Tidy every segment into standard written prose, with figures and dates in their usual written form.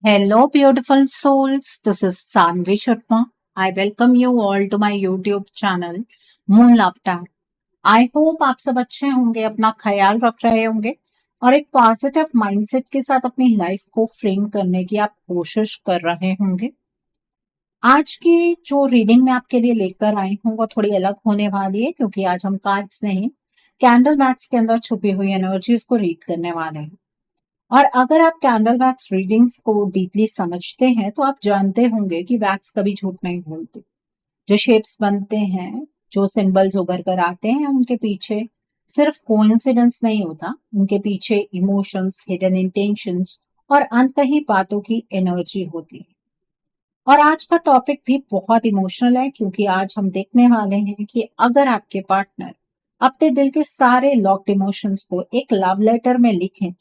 Hello, beautiful souls. This is Sanvi Sharma. I welcome you all to my YouTube channel, Moon Laughter. I hope आप सब अच्छे होंगे, अपना ख्याल रख रहे होंगे और एक पॉजिटिव माइंडसेट के साथ अपनी लाइफ को फ्रेम करने की आप कोशिश कर रहे होंगे। आज की जो रीडिंग मैं आपके लिए लेकर आई हूँ वो थोड़ी अलग होने वाली है क्योंकि आज हम कार्ड्स नहीं, कैंडल मैक्स के अंदर छुपी हुई एनर्जीज को रीड करने वाले हैं। और अगर आप कैंडल वैक्स रीडिंग्स को डीपली समझते हैं तो आप जानते होंगे कि वैक्स कभी झूठ नहीं बोलती। जो शेप्स बनते हैं, जो सिंबल्स उभर कर आते हैं, उनके पीछे सिर्फ कोइंसिडेंस नहीं होता, उनके पीछे इमोशंस, हिडन इंटेंशंस और अनकही बातों की एनर्जी होती है। और आज का टॉपिक भी बहुत इमोशनल है क्योंकि आज हम देखने वाले हैं कि अगर आपके पार्टनर अपने दिल के सारे लॉक्ड इमोशंस को एक लव लेटर में लिखें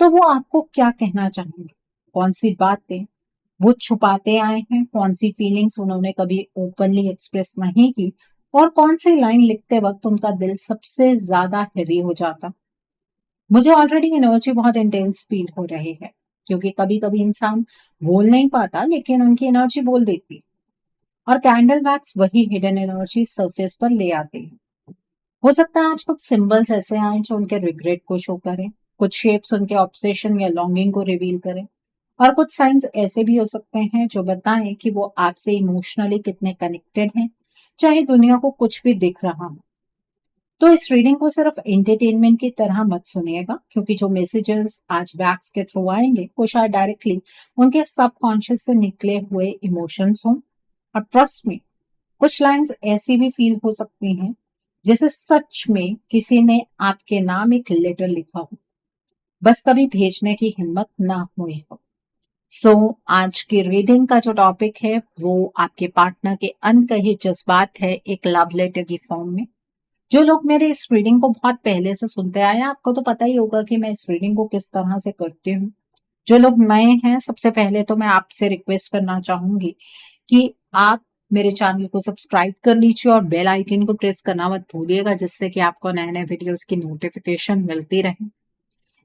तो वो आपको क्या कहना चाहेंगे, कौन सी बातें वो छुपाते आए हैं, कौन सी फीलिंग्स उन्होंने कभी ओपनली एक्सप्रेस नहीं की और कौन सी लाइन लिखते वक्त उनका दिल सबसे ज्यादा हेवी हो जाता। मुझे ऑलरेडी एनर्जी बहुत इंटेंस फील हो रही है क्योंकि कभी कभी इंसान बोल नहीं पाता लेकिन उनकी एनर्जी बोल देती है और कैंडल वैक्स वही हिडन एनर्जी सरफेस पर ले आती है। हो सकता है आज कुछ सिंबल्स ऐसे आए जो उनके रिग्रेट को शो करें, कुछ शेप्स उनके ऑब्सेशन या लॉन्गिंग को रिवील करें और कुछ साइंस ऐसे भी हो सकते हैं जो बताएं कि वो आपसे इमोशनली कितने कनेक्टेड हैं, चाहे दुनिया को कुछ भी दिख रहा हो। तो इस रीडिंग को सिर्फ एंटरटेनमेंट की तरह मत सुनिएगा क्योंकि जो मैसेजेस आज बैक्स के थ्रू आएंगे वो शायद डायरेक्टली उनके सबकॉन्शियस से निकले हुए इमोशंस हों। और ट्रस्ट में कुछ लाइंस ऐसी भी फील हो सकती हैं जैसे सच में किसी ने आपके नाम एक लेटर लिखा हो, बस कभी भेजने की हिम्मत ना हुई हो। आज की रीडिंग का जो टॉपिक है वो आपके पार्टनर के अनकहे जज्बात है एक लव लेटर की फॉर्म में। जो लोग मेरे इस रीडिंग को बहुत पहले से सुनते आए हैं आपको तो पता ही होगा कि मैं इस रीडिंग को किस तरह से करती हूँ। जो लोग नए हैं, सबसे पहले तो मैं आपसे रिक्वेस्ट करना चाहूंगी कि आप मेरे चैनल को सब्सक्राइब कर लीजिए और बेल आइकन को प्रेस करना मत भूलिएगा जिससे कि आपको नए नए वीडियोस की नोटिफिकेशन मिलती रहे।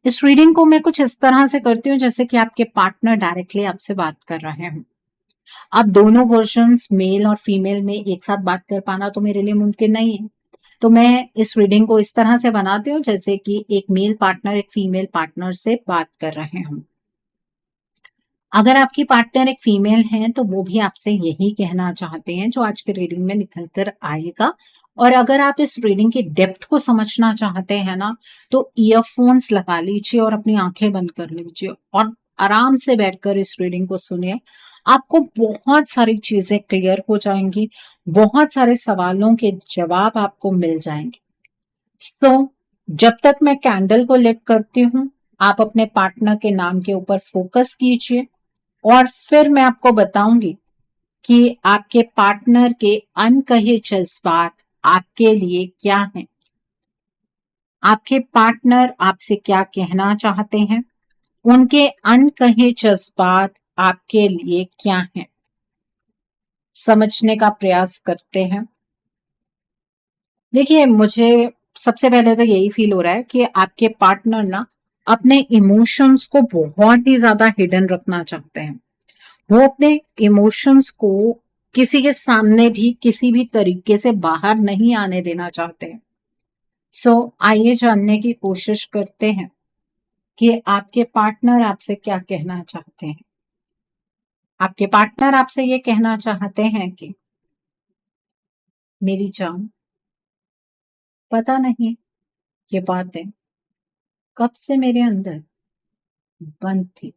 इस रीडिंग को मैं कुछ इस तरह से करती हूँ जैसे कि आपके पार्टनर डायरेक्टली आपसे बात कर रहे हैं। अब दोनों वर्जन्स मेल और फीमेल में एक साथ बात कर पाना तो मेरे लिए मुमकिन नहीं है। तो मैं इस रीडिंग को इस तरह से बनाती हूँ जैसे कि एक मेल पार्टनर एक फीमेल पार्टनर से बात कर रहे हों। अगर आपकी पार्टनर एक फीमेल है तो वो भी आपसे यही कहना चाहते हैं जो आज के रीडिंग में निकल कर आएगा। और अगर आप इस रीडिंग की डेप्थ को समझना चाहते हैं ना, तो ईयरफोन्स लगा लीजिए और अपनी आंखें बंद कर लीजिए और आराम से बैठकर इस रीडिंग को सुनिए। आपको बहुत सारी चीजें क्लियर हो जाएंगी, बहुत सारे सवालों के जवाब आपको मिल जाएंगे। तो जब तक मैं कैंडल को लिट करती हूँ, आप अपने पार्टनर के नाम के ऊपर फोकस कीजिए और फिर मैं आपको बताऊंगी कि आपके पार्टनर के अनकहे जज्बात आपके लिए क्या हैं। आपके पार्टनर आपसे क्या कहना चाहते हैं, उनके अनकहे जज्बात आपके लिए क्या हैं, समझने का प्रयास करते हैं। देखिए, मुझे सबसे पहले तो यही फील हो रहा है कि आपके पार्टनर ना अपने इमोशंस को बहुत ही ज्यादा हिडन रखना चाहते हैं। वो अपने इमोशंस को किसी के सामने भी किसी भी तरीके से बाहर नहीं आने देना चाहते हैं। आइए जानने की कोशिश करते हैं कि आपके पार्टनर आपसे क्या कहना चाहते हैं। आपके पार्टनर आपसे ये कहना चाहते हैं कि मेरी जान, पता नहीं ये बातें कब से मेरे अंदर बंद थी।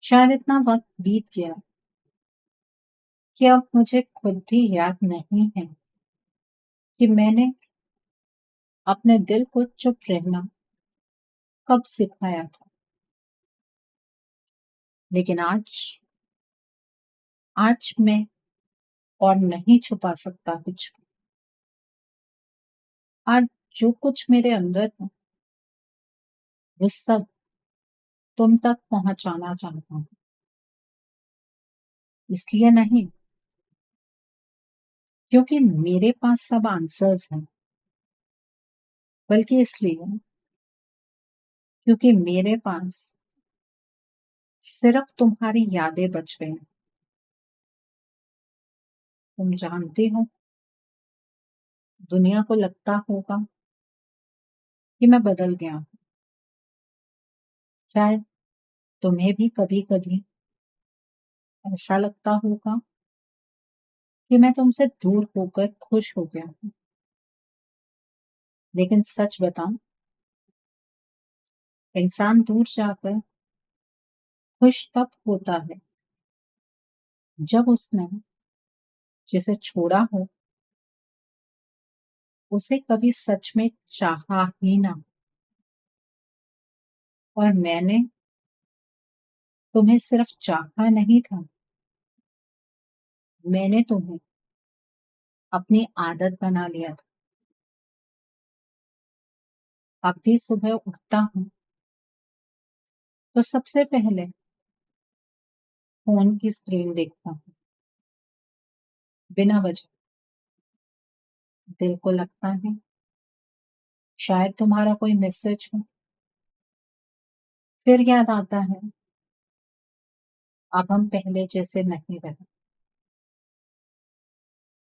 शायद इतना वक्त बीत गया कि अब मुझे खुद भी याद नहीं है कि मैंने अपने दिल को चुप रहना कब सिखाया था। लेकिन आज मैं और नहीं छुपा सकता कुछ भी। आज जो कुछ मेरे अंदर है वो सब तुम तक पहुंचाना चाहता हूँ। इसलिए नहीं क्योंकि मेरे पास सब आंसर्स हैं, बल्कि इसलिए क्योंकि मेरे पास सिर्फ तुम्हारी यादें बच गई। तुम जानती हो, दुनिया को लगता होगा कि मैं बदल गया हूँ। शायद तुम्हें भी कभी-कभी ऐसा लगता होगा कि मैं तुमसे दूर होकर खुश हो गया हूँ। लेकिन सच बताऊं, इंसान दूर जाकर खुश तब होता है जब उसने जिसे छोड़ा हो उसे कभी सच में चाहा ही ना। और मैंने तुम्हें सिर्फ चाहा नहीं था, मैंने तुम्हें अपनी आदत बना लिया था। अब भी सुबह उठता हूँ तो सबसे पहले फोन की स्क्रीन देखता हूँ, बिना वजह। दिल को लगता है शायद तुम्हारा कोई मैसेज हो। फिर याद आता है अब हम पहले जैसे नहीं रहे।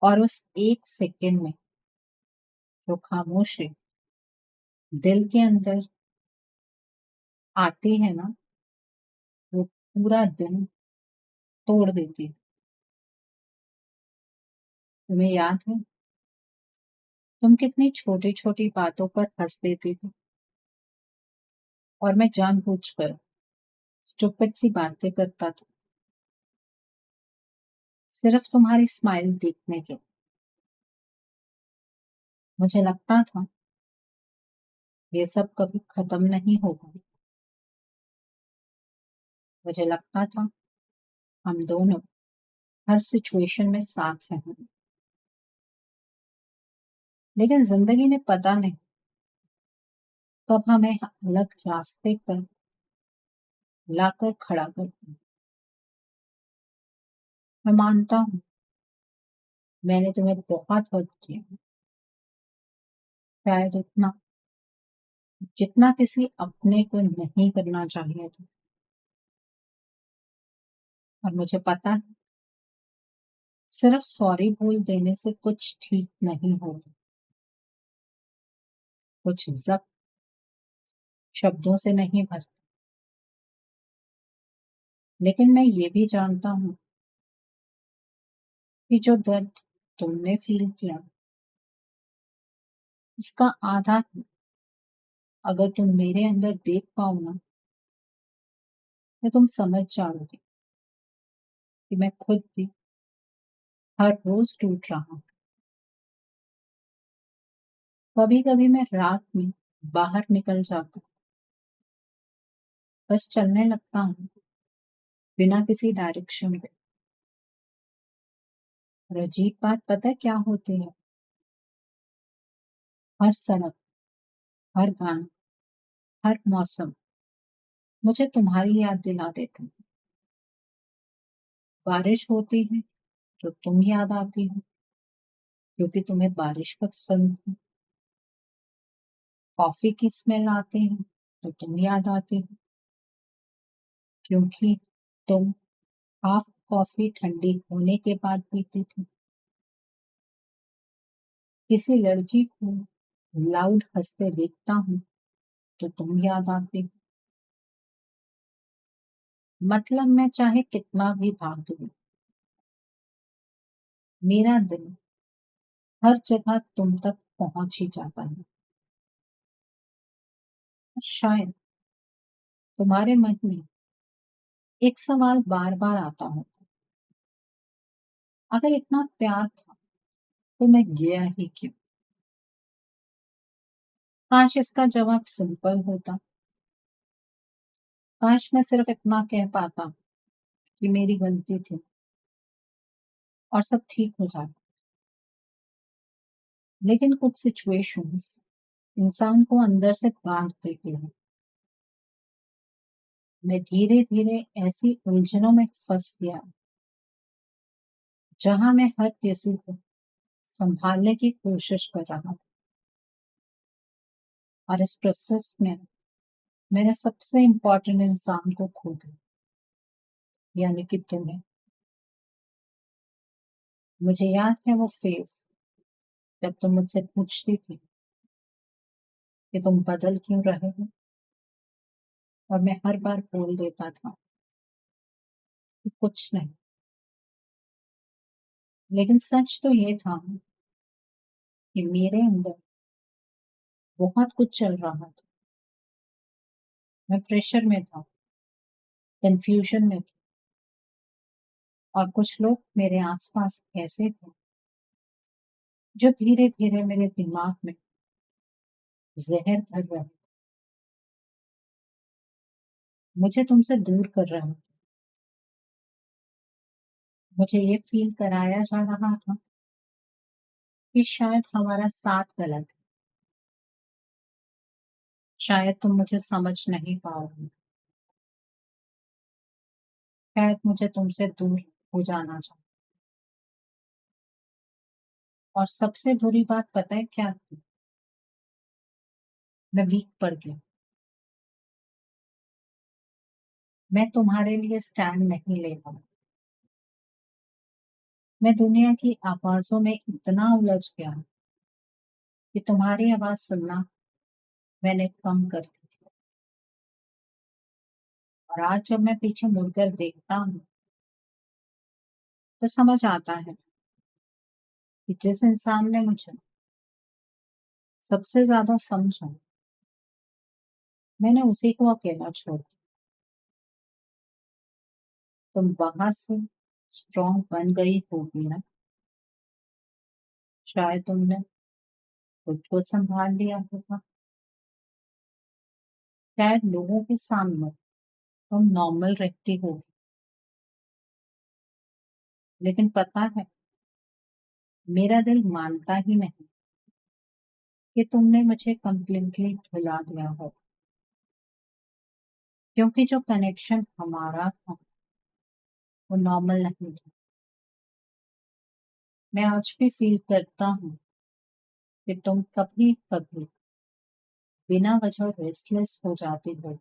और उस एक सेकंड में जो खामोशी दिल के अंदर आती है ना, वो पूरा दिन तोड़ देती है। तुम्हें याद है तुम कितनी छोटी छोटी बातों पर हंस देती थी, और मैं जानबूझकर स्टूपिड सी बातें करता था सिर्फ तुम्हारी स्माइल देखने के। मुझे लगता था ये सब कभी खत्म नहीं होगा। मुझे लगता था हम दोनों हर सिचुएशन में साथ रहेंगे। लेकिन जिंदगी ने पता नहीं कब हमें अलग रास्ते पर लाकर खड़ा कर दिया। मैं मानता हूँ मैंने तुम्हें बहुत हर्ट किया, शायद उतना जितना किसी अपने को नहीं करना चाहिए था। और मुझे पता है सिर्फ सॉरी बोल देने से कुछ ठीक नहीं होता। कुछ जख्म शब्दों से नहीं भरते। लेकिन मैं ये भी जानता हूँ कि जो दर्द तुमने फील किया इसका आधा ही अगर तुम मेरे अंदर देख पाओ ना, तो तुम समझ जाओगे कि मैं खुद भी हर रोज टूट रहा हूँ। कभी कभी मैं रात में बाहर निकल जाता हूँ, बस चलने लगता हूँ बिना किसी डायरेक्शन पे। और अजीब बात पता है क्या होती है, हर सड़क, हर गाना, हर मौसम मुझे तुम्हारी याद दिला देते हैं। बारिश होती है तो तुम याद आती हो क्योंकि तुम्हें बारिश पसंद है। कॉफी की स्मेल आती है तो तुम याद आती हो क्योंकि तुम हाफ कॉफी ठंडी होने के बाद पीती थी। किसी लड़की को लाउड हंसते देखता हूँ तो तुम याद आती हो। मतलब मैं चाहे कितना भी भाग दूं, मेरा दिल हर जगह तुम तक पहुंच ही जाता है। शायद तुम्हारे मन में एक सवाल बार बार आता हो, अगर इतना प्यार था तो मैं गया ही क्यों। काश इसका जवाब सिंपल होता। काश मैं सिर्फ इतना कह पाता कि मेरी गलती थी और सब ठीक हो जाता। लेकिन कुछ सिचुएशंस इंसान को अंदर से बांध देती है। मैं धीरे धीरे ऐसी उलझनों में फंस गया जहां मैं हर किसी को संभालने की कोशिश कर रहा था, और इस प्रोसेस में मैंने सबसे इम्पोर्टेंट इंसान को खो दिया। यानी कि तुम्हें। मुझे याद है वो फेस जब तुम मुझसे पूछती थी कि तुम बदल क्यों रहे हो, और मैं हर बार बोल देता था कि कुछ नहीं। लेकिन सच तो ये था कि मेरे अंदर बहुत कुछ चल रहा था। मैं प्रेशर में था, कंफ्यूजन में था, और कुछ लोग मेरे आसपास ऐसे थे जो धीरे धीरे मेरे दिमाग में जहर भर रहे थे, मुझे तुमसे दूर कर रहे थे। मुझे ये फील कराया जा रहा था कि शायद हमारा साथ गलत है, शायद तुम मुझे समझ नहीं पाओगे, शायद मुझे तुमसे दूर हो जाना चाहिए। और सबसे बुरी बात पता है क्या थी? मैं वीक पड़ गया। मैं तुम्हारे लिए स्टैंड नहीं ले पाऊँ। मैं दुनिया की आवाजों में इतना उलझ गया कि तुम्हारी आवाज सुनना मैंने कम कर दी थी। और आज जब मैं पीछे मुड़कर देखता हूँ तो समझ आता है कि जिस इंसान ने मुझे सबसे ज्यादा समझा, मैंने उसी को अकेला छोड़ दिया। तुम बाहर से स्ट्रॉन्ग बन गई होगी ना, शायद तुमने खुद को संभाल लिया होगा, शायद लोगों के सामने तुम नॉर्मल रहती होगी। लेकिन पता है, मेरा दिल मानता ही नहीं कि तुमने मुझे कंप्लीटली भुला दिया हो, क्योंकि जो कनेक्शन हमारा था वो नॉर्मल नहीं था। मैं आज भी फील करता हूँ कि तुम कभी कभी बिना वजह रेस्टलेस हो जाती हो,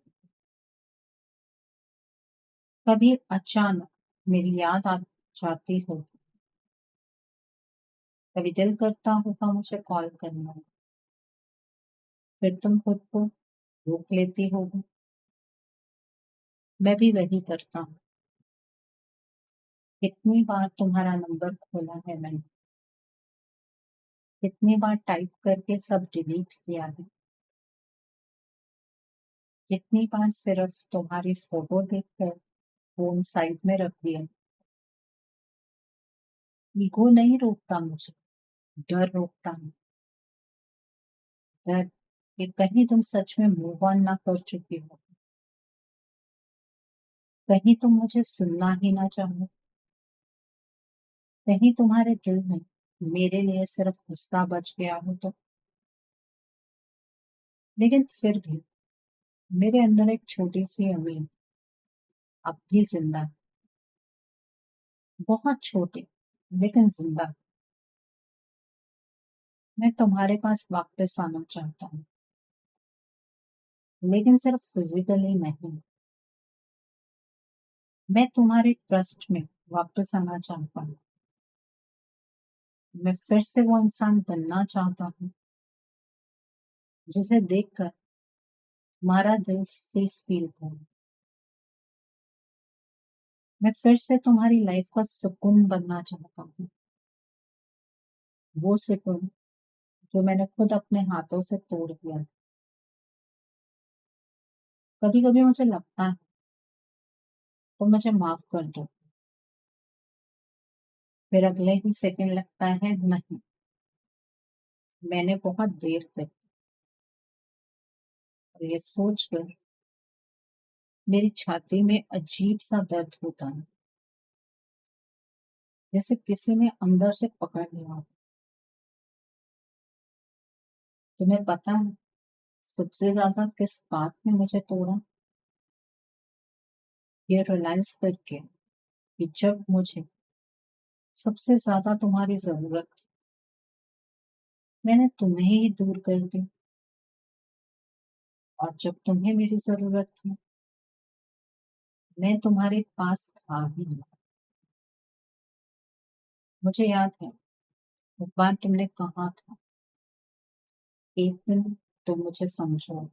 कभी अचानक मेरी याद आ जाती हो, कभी दिल करता होगा मुझे कॉल करना, फिर तुम खुद को रोक लेती होगी। मैं भी वही करता हूँ। कितनी बार तुम्हारा नंबर खोला है मैंने, कितनी बार टाइप करके सब डिलीट किया है, कितनी बार सिर्फ तुम्हारी फोटो देखकर फोन साइड में रख दिया। ईगो नहीं रोकता मुझे, डर रोकता है। डर कि कहीं तुम सच में मूव ऑन ना कर चुकी हो, कहीं तुम मुझे सुनना ही ना चाहो, कहीं तुम्हारे दिल में मेरे लिए सिर्फ गुस्सा बच गया हो तो। लेकिन फिर भी मेरे अंदर एक छोटी सी उम्मीद अब भी जिंदा है, बहुत छोटी लेकिन जिंदा। मैं तुम्हारे पास वापस आना चाहता हूँ, लेकिन सिर्फ फिजिकली नहीं। मैं तुम्हारे ट्रस्ट में वापस आना चाहता हूँ। मैं फिर से वो इंसान बनना चाहता हूँ जिसे देखकर तुम्हारा दिल सेफ फील करे। मैं फिर से तुम्हारी लाइफ का सुकून बनना चाहता हूँ, वो सुकून जो मैंने खुद अपने हाथों से तोड़ दिया था। कभी कभी मुझे लगता है तो मुझे माफ कर दो, फिर अगले ही सेकंड लगता है नहीं, मैंने बहुत देर कर दी। और ये सोचकर मेरी छाती में अजीब सा दर्द होता है, जैसे किसी ने अंदर से पकड़ लिया हो। तुम्हें पता है सबसे ज्यादा किस बात ने मुझे तोड़ा? ये रियलाइज करके कि जब मुझे सबसे ज्यादा तुम्हारी जरूरत थी, मैंने तुम्हें ही दूर कर दी। और जब तुम्हें मेरी जरूरत थी, मैं तुम्हारे पास था ही नहीं। मुझे याद है एक बार तुमने कहा था, एक दिन तुम मुझे समझो,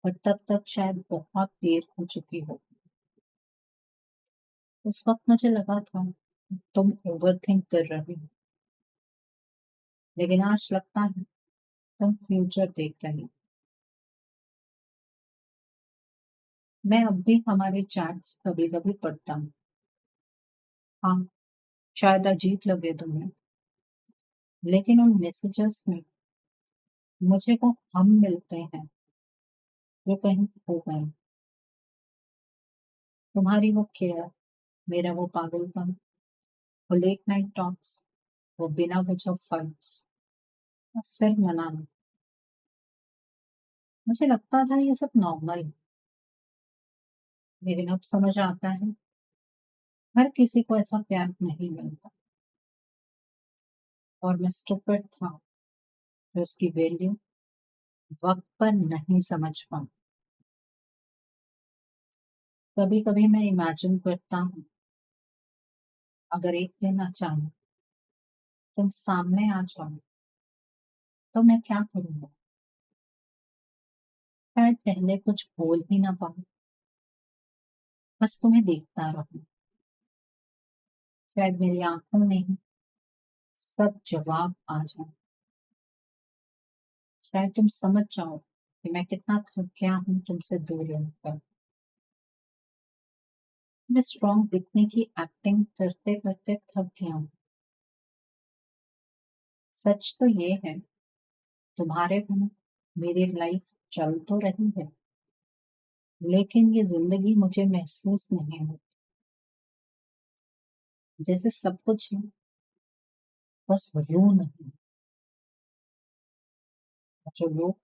पर तब तक शायद बहुत देर हो चुकी हो। उस वक्त मुझे लगा था तुम ओवर थिंक कर रही हो, लेकिन आज लगता है तुम फ्यूचर देख रही हो। मैं अब भी हमारे चैट्स कभी कभी पढ़ता हूँ। हाँ, शायद अजीब लगे तुम्हें, लेकिन उन मैसेजेस में मुझे वो हम मिलते हैं जो कहीं खो गए। तुम्हारी वो केयर, मेरा वो पागलपन, वो लेट नाइट टॉक्स, वो बिना वजह फाइट्स और फिर मनाना। मुझे लगता था ये सब नॉर्मल है, लेकिन अब समझ आता है हर किसी को ऐसा प्यार नहीं मिलता। और मैं स्टूपिड था तो उसकी वैल्यू वक्त पर नहीं समझ पाऊँ। कभी कभी मैं इमेजिन करता हूँ, अगर एक दिन अचानक तुम सामने आ जाओ तो मैं क्या करूँगा। शायद पहले कुछ बोल भी ना पाऊँ, बस तुम्हें देखता रहूं। शायद मेरी आंखों में ही सब जवाब आ जाए। शायद तुम समझ जाओ कि मैं कितना थक गया हूँ तुमसे दूर रहकर। मैं स्ट्रॉन्ग दिखने की एक्टिंग करते करते थक गया हूँ। सच तो ये है, तुम्हारे बिना मेरी लाइफ चल तो रही है, लेकिन ये जिंदगी मुझे महसूस नहीं होती। जैसे सब कुछ है, बस रू नहीं। जो लोग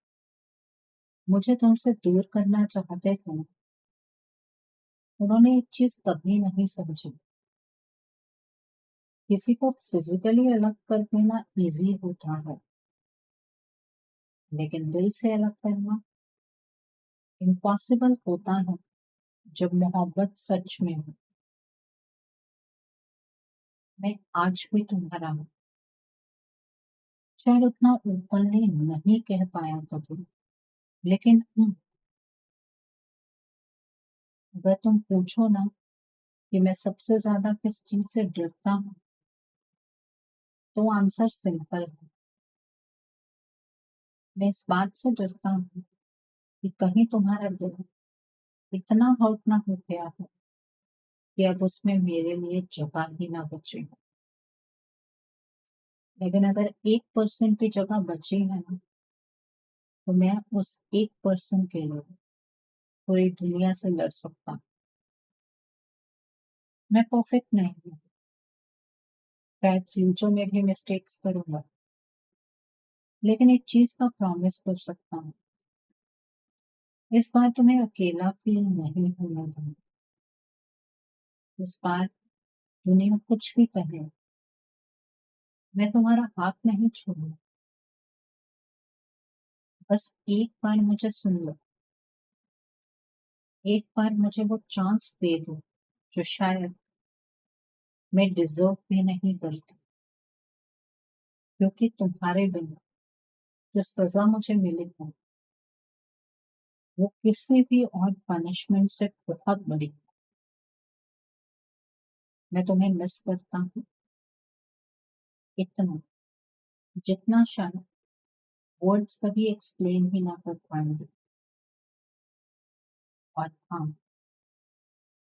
मुझे तुमसे दूर करना चाहते थे ना, उन्होंने एक चीज कभी नहीं समझी। किसी को फिजिकली अलग कर देना इजी होता है, लेकिन दिल से अलग करना इम्पॉसिबल होता है जब मोहब्बत सच में हो। मैं आज भी तुम्हारा हूँ, शायद उतना ओपनली नहीं कह पाया कभी, लेकिन अगर तुम पूछो ना कि मैं सबसे ज्यादा किस चीज से डरता हूँ, तो आंसर सिंपल है। मैं इस बात से डरता हूँ कि कहीं तुम्हारा दिल इतना हर्ट ना हो गया हो कि अब उसमें मेरे लिए जगह ही ना बचे हो। लेकिन अगर 1% भी जगह बची है ना, तो मैं उस 1% के लिए पूरी दुनिया से लड़ सकता हूँ। मैं परफेक्ट नहीं हूँ, शायद फ्यूचर में भी मिस्टेक्स करूंगा, लेकिन एक चीज का प्रॉमिस कर सकता हूँ, इस बार तुम्हें अकेला फील नहीं होने दूंगा। इस बार दुनिया कुछ भी कहे, मैं तुम्हारा हाथ नहीं छोड़ूंगा। बस एक बार मुझे सुन लो, एक बार मुझे वो चांस दे दो जो शायद मैं डिजर्व भी नहीं करती। क्योंकि तुम्हारे बिना जो सजा मुझे मिली है, वो किसी भी और पनिशमेंट से बहुत बड़ी है। मैं तुम्हें मिस करता हूँ इतना, जितना शायद वर्ड्स कभी एक्सप्लेन ही ना कर पाएंगे। और हाँ,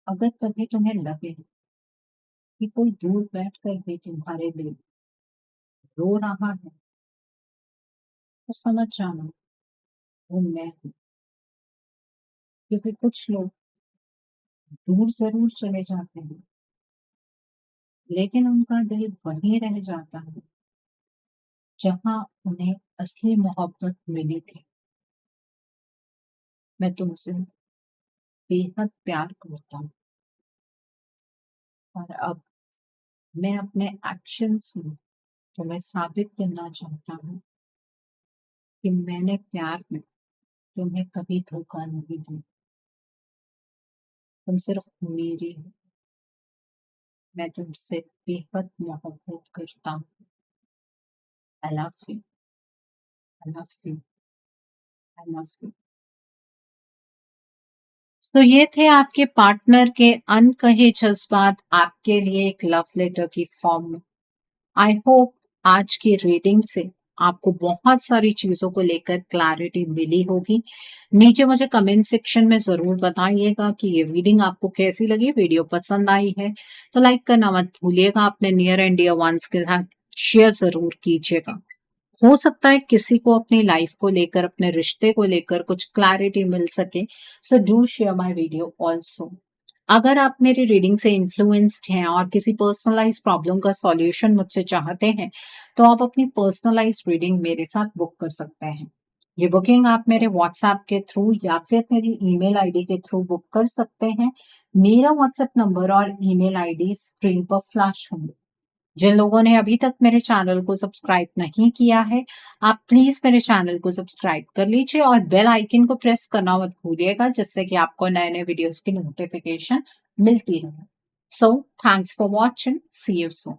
अगर कभी तुम्हें लगे कि कोई दूर बैठ कर भी तुम्हारे लिए रो रहा है, तो समझ जाना वो मैं हूँ। क्योंकि कुछ लोग दूर जरूर चले जाते हैं, लेकिन उनका दिल वहीं रह जाता है जहाँ उन्हें असली मोहब्बत मिली थी। मैं तुमसे बेहद प्यार करता हूँ, और अब मैं अपने एक्शन से तुम्हें साबित करना चाहता हूँ कि मैंने प्यार में तुम्हें कभी धोखा नहीं दिया। तुम सिर्फ मेरी हो। मैं तुमसे बेहद मोहब्बत करता हूँ। I love you, I love you, I love you. तो ये थे आपके पार्टनर के अनकहे जज्बात आपके लिए एक लव लेटर की फॉर्म में। आई होप आज की रीडिंग से आपको बहुत सारी चीजों को लेकर क्लैरिटी मिली होगी। नीचे मुझे कमेंट सेक्शन में जरूर बताइएगा कि ये रीडिंग आपको कैसी लगी। वीडियो पसंद आई है तो लाइक करना मत भूलिएगा। अपने नियर एंड डियर वंस के साथ शेयर जरूर कीजिएगा। हो सकता है किसी को अपनी लाइफ को लेकर, अपने रिश्ते को लेकर कुछ क्लैरिटी मिल सके। So do share my video also. अगर आप मेरी रीडिंग से इन्फ्लुएंस्ड हैं और किसी पर्सनलाइज प्रॉब्लम का सॉल्यूशन मुझसे चाहते हैं, तो आप अपनी पर्सनलाइज रीडिंग मेरे साथ बुक कर सकते हैं। ये बुकिंग आप मेरे व्हाट्सएप के थ्रू या फिर मेरी ईमेल आईडी के थ्रू बुक कर सकते हैं। मेरा व्हाट्सएप नंबर और ईमेल आईडी स्क्रीन पर फ्लैश होंगे। जिन लोगों ने अभी तक मेरे चैनल को सब्सक्राइब नहीं किया है, आप प्लीज मेरे चैनल को सब्सक्राइब कर लीजिए और बेल आइकन को प्रेस करना मत भूलिएगा, जिससे कि आपको नए नए वीडियोस की नोटिफिकेशन मिलती रहे। So thanks for watching, see you soon.